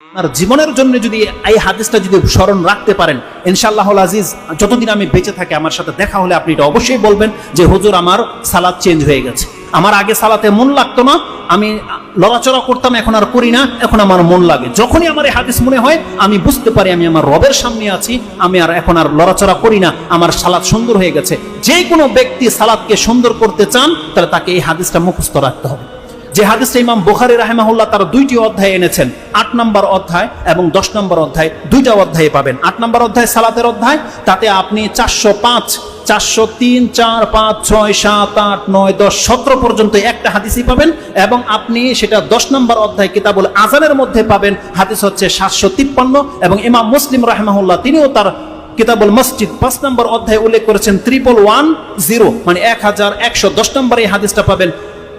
আর জীবনের জন্য যদি এই হাদিসটা যদি স্মরণ রাখতে পারেন, ইনশাআল্লাহুল আজিজ যতদিন আমি বেঁচে থাকি আমার সাথে দেখা হলে আপনি এটা অবশ্যই বলবেন যে হুজুর আমার সালাত চেঞ্জ হয়ে গেছে, আমার আগে সালাতে মন লাগতো না, আমি লড়াচড়া করতাম, এখন আর করি না, এখন আমার মন লাগে। যখনই আমার এই হাদিস মনে হয় আমি বুঝতে পারি আমি আমার রবের সামনে আছি, আমি আর এখন আর লড়াচড়া করি না, আমার সালাত সুন্দর হয়ে গেছে। যে কোনো ব্যক্তি সালাতকে সুন্দর করতে চান তাহলে তাকে এই হাদিসটা মুখস্থ রাখতে হবে। যে হাদিসটা ইমাম বুখারী রাহিমাহুল্লাহ তার দুইটি অধ্যায়ে এনেছেন, 8 নম্বর অধ্যায় এবং 10 নম্বর অধ্যায়, দুইটা অধ্যায়ে পাবেন। 8 নম্বর অধ্যায় সালাতের অধ্যায়, তাতে আপনি 405, 403, 4, 5, 6, 7, 8, 9, 10, 17 পর্যন্ত একটা হাদিসই পাবেন, এবং আপনি সেটা 10 নম্বর অধ্যায় কিতাবুল আযানের মধ্যে পাবেন, হাদিস হচ্ছে 753। এবং ইমাম মুসলিম রাহিমাহুল্লাহ তিনিও তার কিতাবুল মসজিদ 5 নম্বর অধ্যায়ে উল্লেখ করেছেন 1110, মানে 1110 নম্বর এই হাদিসটা পাবেন।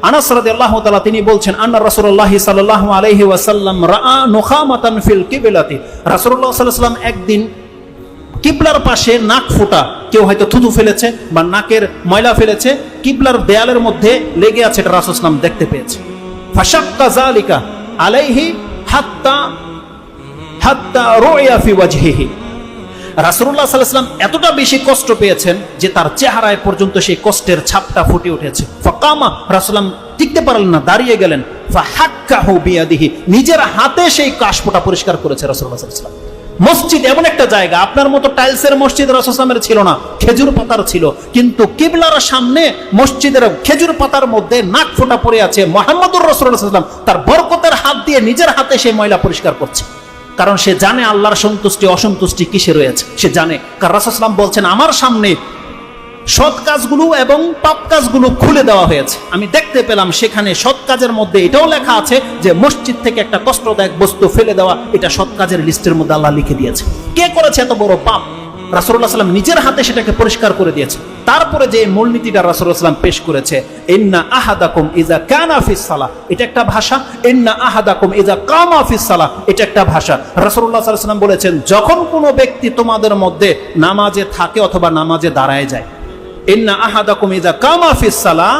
আনাস রাদিয়াল্লাহু তাআলা তিনি বলছেন, আন্না রাসূলুল্লাহ সাল্লাল্লাহু আলাইহি ওয়াসাল্লাম রাআ নুখামাতান ফিল কিবলাতি, রাসূলুল্লাহ সাল্লাল্লাহু আলাইহি ওয়াসাল্লাম একদিন কিবলার পাশে নাক ফোঁটা, কেউ হয়তো থুতু ফেলেছে বা নাকের ময়লা ফেলেছে, কিবলার দেয়ালের মধ্যে লেগে আছে, এটা রাসূল সাল্লাল্লাহু আলাইহি ওয়াসাল্লাম দেখতে পেয়েছে। ফাশাক্কা যালিকা আলাইহি হাত্তা রুইয়া ফি ওয়াজহিহি, রাসূলুল্লাহ সাল্লাল্লাহু আলাইহি ওয়াসাল্লাম এতটা বেশি কষ্ট পেয়েছেন যে তার চেহারায় পর্যন্ত সেই কষ্টের ছাপটা ফুটে উঠেছে। ফাকামা, রাসূলুল্লাহ টিকতে পারলেন না, দাঁড়িয়ে গেলেন। ফাহাক্কাহু বিয়াদিহি, নিজের হাতে সেই কাশফোঁটা পরিষ্কার করেছে রাসূলুল্লাহ সাল্লাল্লাহু আলাইহি ওয়াসাল্লাম। মসজিদ এমন একটা জায়গা, আপনার মতো টাইলসের মসজিদ রাসূল সাল্লাল্লাহু আলাইহি ওয়াসাল্লামের ছিল না, খেজুর পাতার ছিল, কিন্তু কিবলার সামনে মসজিদের খেজুর পাতার মধ্যে নাক ফোঁটা পড়ে আছে। মুহাম্মদুর রাসূলুল্লাহ সাল্লাল্লাহু আলাইহি ওয়াসাল্লাম তার বরকতের হাত দিয়ে নিজের হাতে সেই ময়লা পরিষ্কার করছে, কারণ সে জানে আল্লাহর সন্তুষ্টি অসন্তুষ্টি কিসে রয়েছে, সে জানে। কারণ রাসূল সাল্লাল্লাহু আলাইহি ওয়াসাল্লাম বলছেন, আমার সামনে সৎ কাজগুলো এবং পাপ কাজগুলো খুলে দেওয়া হয়েছে, আমি দেখতে পেলাম সেখানে সৎ কাজের মধ্যে এটাও লেখা আছে যে মসজিদ থেকে একটা কষ্টদায়ক বস্তু ফেলে দেওয়া, এটা সৎ কাজের লিস্টের মধ্যে আল্লাহ লিখে দিয়েছে। কে করেছে এত বড় পাপ? রাসূলুল্লাহ সাল্লাল্লাহু আলাইহি ওয়াসাল্লাম নিজের হাতে সেটাকে পরিষ্কার করে দিয়েছে। তারপরে যে মূলনীতিটা রাসূলুল্লাহ সাল্লাল্লাহু আলাইহি ওয়াসাল্লাম পেশ করেছে, ইন্না আহাদাকুম ইযা কানা ফিস সালাহ, এটা একটা ভাষা, ইন্না আহাদাকুম ইযা কামা ফিস সালাহ, এটা একটা ভাষা। রাসূলুল্লাহ সাল্লাল্লাহু আলাইহি ওয়াসাল্লাম বলেছেন, যখন কোনো ব্যক্তি তোমাদের মধ্যে নামাজে থাকে অথবা নামাজে দাঁড়ায় যায়, ইন্না আহাদাকুম ইযা কামা ফিস সালাহ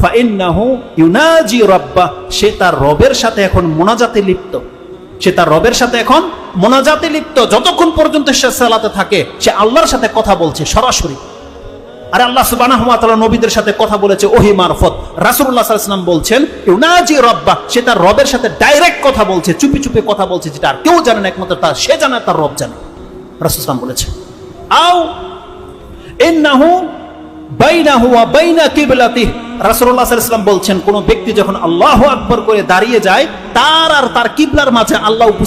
ফাইন্নাহু ইউনাজি রাব্বাহ, সে তার রবের সাথে এখন মুনাজাতে লিপ্ত, সে তার রবের সাথে এখন মুনাজাতে লিপ্ত। যতক্ষণ পর্যন্ত সে সালাতে থাকে সে আল্লাহর সাথে কথা বলছে সরাসরি। আর আল্লাহ সুবহানাহু ওয়া তাআলা নবীদের সাথে কথা বলেছে ওহী মারফত। রাসূলুল্লাহ সাল্লাল্লাহু আলাইহি ওয়াসাল্লাম বলছেন, ইউনাজি রাব্বাহ, সে তার রবের সাথে ডাইরেক্ট কথা বলছে, চুপি চুপি কথা বলছে, যেটা আর কেউ জানে না, একমাত্র তার সে জানে, তার রব জানে। রাসূল সাল্লাল্লাহু আলাইহি ওয়াসাল্লাম বলেছে, আও ইন্নাহু বাইনাহু ওয়া বাইনা কিবলাতিহি, রাসূলুল্লাহ সাল্লাল্লাহু আলাইহি ওয়াসাল্লাম বলছেন, কোন ব্যক্তি যখন আল্লাহু আকবার করে দাঁড়িয়ে যায়, তার আর তার কিবলার মাঝে আল্লাহ উপস্থিত